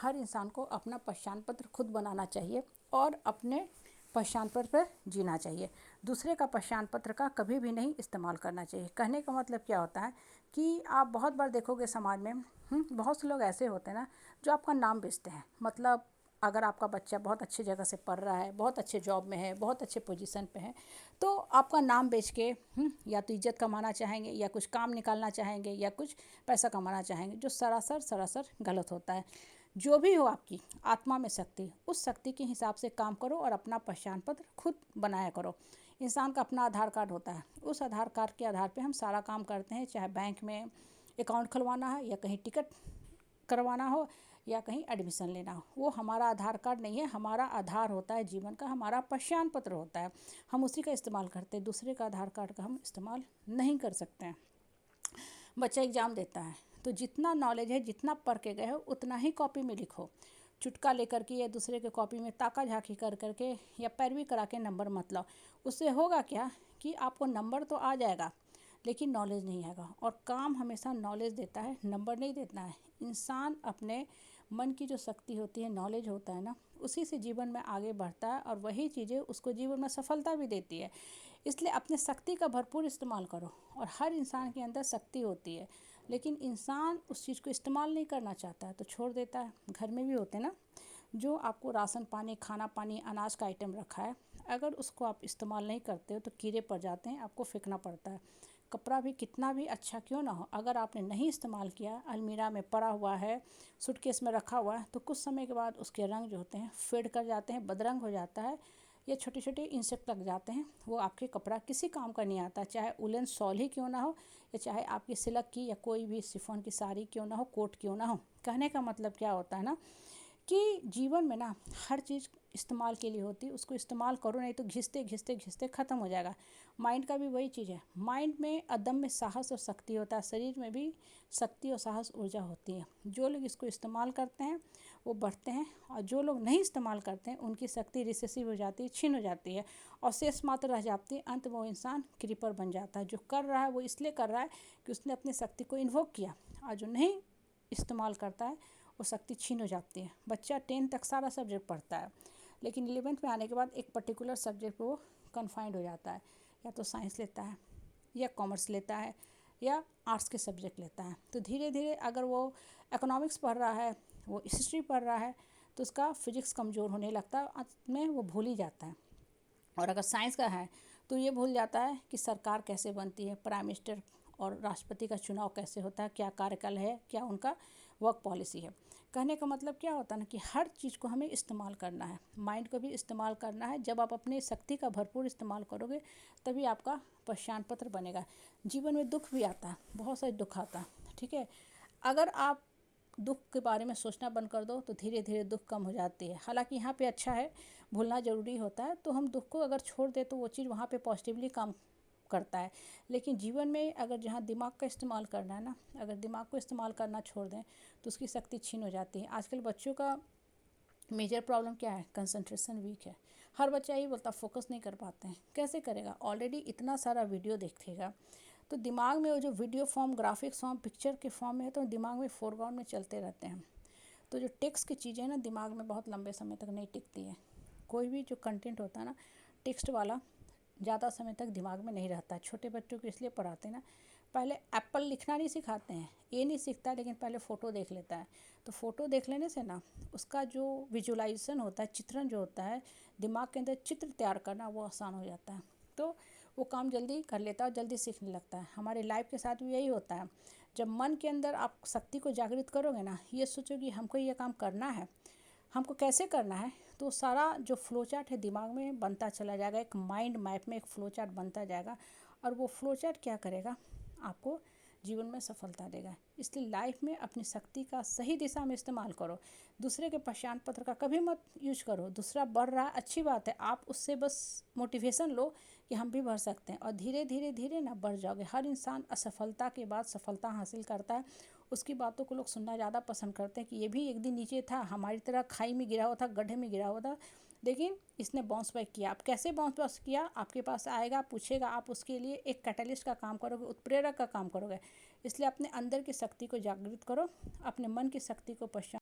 हर इंसान को अपना पहचान पत्र खुद बनाना चाहिए और अपने पहचान पत्र पर जीना चाहिए। दूसरे का पहचान पत्र का कभी भी नहीं इस्तेमाल करना चाहिए। कहने का मतलब क्या होता है कि आप बहुत बार देखोगे समाज में बहुत से लोग ऐसे होते हैं ना जो आपका नाम बेचते हैं। मतलब अगर आपका बच्चा बहुत अच्छी जगह से पढ़ रहा है, बहुत अच्छे जॉब में है, बहुत अच्छे पोजीशन पे है, तो आपका नाम बेच के या तो इज्जत कमाना चाहेंगे या कुछ काम निकालना चाहेंगे या कुछ पैसा कमाना चाहेंगे, जो सरासर गलत होता है। जो भी हो आपकी आत्मा में शक्ति, उस शक्ति के हिसाब से काम करो और अपना पहचान पत्र खुद बनाया करो। इंसान का अपना आधार कार्ड होता है, उस आधार कार्ड के आधार पे हम सारा काम करते हैं, चाहे बैंक में अकाउंट खुलवाना है या कहीं टिकट करवाना हो या कहीं एडमिशन लेना हो। वो हमारा आधार कार्ड नहीं है, हमारा आधार होता है जीवन का, हमारा पहचान पत्र होता है। हम उसी का इस्तेमाल करते हैं, दूसरे का आधार कार्ड का हम इस्तेमाल नहीं कर सकते हैं। बच्चा एग्ज़ाम देता है तो जितना नॉलेज है, जितना पढ़ के गए हो, उतना ही कॉपी में लिखो। चुटका लेकर के या दूसरे के कॉपी में ताका झाकी कर करके या पैरवी करा के नंबर मत लाओ। उससे होगा क्या कि आपको नंबर तो आ जाएगा लेकिन नॉलेज नहीं आएगा। और काम हमेशा नॉलेज देता है, नंबर नहीं देता है। इंसान अपने मन की जो शक्ति होती है, नॉलेज होता है ना, उसी से जीवन में आगे बढ़ता है और वही चीज़ें उसको जीवन में सफलता भी देती है। इसलिए अपने शक्ति का भरपूर इस्तेमाल करो। और हर इंसान के अंदर शक्ति होती है, लेकिन इंसान उस चीज़ को इस्तेमाल नहीं करना चाहता है तो छोड़ देता है। घर में भी होते हैं ना, जो आपको राशन पानी, खाना पानी, अनाज का आइटम रखा है, अगर उसको आप इस्तेमाल नहीं करते हो तो कीड़े पड़ जाते हैं, आपको फेंकना पड़ता है। कपड़ा भी कितना भी अच्छा क्यों ना हो, अगर आपने नहीं इस्तेमाल किया, अलमीरा में पड़ा हुआ है, सूटकेस में रखा हुआ है, तो कुछ समय के बाद उसके रंग जो होते हैं फेड कर जाते हैं, बदरंग हो जाता है, या छोटे छोटे इंसेक्ट लग जाते हैं। वो आपके कपड़ा किसी काम का नहीं आता, चाहे उलन शॉल ही क्यों ना हो या चाहे आपकी सिल्क की या कोई भी शिफॉन की साड़ी क्यों ना हो, कोट क्यों ना हो। कहने का मतलब क्या होता है ना कि जीवन में ना हर चीज़ इस्तेमाल के लिए होती है, उसको इस्तेमाल करो, नहीं तो घिसते घिसते घिसते ख़त्म हो जाएगा। माइंड का भी वही चीज़ है। माइंड में अदम्य साहस और शक्ति होता है, शरीर में भी शक्ति और साहस ऊर्जा होती है। जो लोग इसको इस्तेमाल करते हैं वो बढ़ते हैं, और जो लोग नहीं इस्तेमाल करते हैं उनकी शक्ति रिसेसिव हो जाती है, छीन हो जाती है और शेष मात्र रह जाती है। अंत में वो इंसान क्रीपर बन जाता है। जो कर रहा है वो इसलिए कर रहा है कि उसने अपनी शक्ति को इन्वोक किया, और जो नहीं इस्तेमाल करता है वो शक्ति छीन हो जाती है। बच्चा 10 तक सारा सब्जेक्ट पढ़ता है, लेकिन 11th में आने के बाद एक पर्टिकुलर सब्जेक्ट पे वो कन्फाइंड हो जाता है। या तो साइंस लेता है या कॉमर्स लेता है या आर्ट्स के सब्जेक्ट लेता है। तो धीरे धीरे अगर वो इकोनॉमिक्स पढ़ रहा है, वो हिस्ट्री पढ़ रहा है, तो उसका फिजिक्स कमज़ोर होने लगता है, अंत में वो भूल ही जाता है। और अगर साइंस का है तो ये भूल जाता है कि सरकार कैसे बनती है, प्राइम मिनिस्टर और राष्ट्रपति का चुनाव कैसे होता है, क्या कार्यकाल है, क्या उनका वर्क पॉलिसी है। कहने का मतलब क्या होता है ना कि हर चीज़ को हमें इस्तेमाल करना है, माइंड को भी इस्तेमाल करना है। जब आप अपनी शक्ति का भरपूर इस्तेमाल करोगे तभी आपका पहचान पत्र बनेगा। जीवन में दुख भी आता है, बहुत सारे दुख आता है, ठीक है। अगर आप दुख के बारे में सोचना बंद कर दो तो धीरे धीरे दुख कम हो जाती है। हालांकि यहाँ पे अच्छा है, भूलना ज़रूरी होता है, तो हम दुख को अगर छोड़ दे तो वो चीज़ वहाँ पे पॉजिटिवली काम करता है। लेकिन जीवन में अगर जहाँ दिमाग का इस्तेमाल करना है ना, अगर दिमाग को इस्तेमाल करना छोड़ दें तो उसकी शक्ति छीन हो जाती है। आजकल बच्चों का मेजर प्रॉब्लम क्या है, कंसंट्रेशन वीक है। हर बच्चा यही बोलता फोकस नहीं कर पाते हैं। कैसे करेगा, ऑलरेडी इतना सारा वीडियो देखेगा तो दिमाग में वो जो video form, graphics form, picture के फॉर्म में है तो दिमाग में फोरग्राउंड में चलते रहते हैं। तो जो टेक्स्ट की चीज़ें हैं ना दिमाग में बहुत लंबे समय तक नहीं टिकती है। कोई भी जो कंटेंट होता है ना टेक्स्ट वाला ज़्यादा समय तक दिमाग में नहीं रहता है। छोटे बच्चों को इसलिए पढ़ाते हैं ना, पहले एप्पल लिखना नहीं सिखाते हैं, ये नहीं सीखता, लेकिन पहले फ़ोटो देख लेता है। तो फ़ोटो देख लेने से ना उसका जो विजुअलाइजेशन होता है, चित्रण जो होता है, दिमाग के अंदर चित्र तैयार करना वो आसान हो जाता है। तो वो काम जल्दी कर लेता है और जल्दी सीखने लगता है। हमारे लाइफ के साथ भी यही होता है। जब मन के अंदर आप शक्ति को जागृत करोगे ना, ये सोचो कि हमको ये काम करना है, हमको कैसे करना है, तो सारा जो फ्लो चार्ट है दिमाग में बनता चला जाएगा। एक माइंड मैप में एक फ्लो चार्ट बनता जाएगा, और वो फ्लो चार्ट क्या करेगा, आपको जीवन में सफलता देगा। इसलिए लाइफ में अपनी शक्ति का सही दिशा में इस्तेमाल करो। दूसरे के पहचान पत्र का कभी मत यूज करो। दूसरा बढ़ रहा है, अच्छी बात है, आप उससे बस मोटिवेशन लो कि हम भी बढ़ सकते हैं, और धीरे धीरे धीरे ना बढ़ जाओगे। हर इंसान असफलता के बाद सफलता हासिल करता है। उसकी बातों को लोग सुनना ज़्यादा पसंद करते हैं कि ये भी एक दिन नीचे था, हमारी तरह खाई में गिरा हुआ था, गड्ढे में गिरा हुआ था, लेकिन इसने बाउंस बैक किया। आप कैसे बाउंस बैक किया, आपके पास आएगा, पूछेगा, आप उसके लिए एक कैटलिस्ट का काम करोगे, उत्प्रेरक का काम करोगे। इसलिए अपने अंदर की शक्ति को जागृत करो, अपने मन की शक्ति को पहचान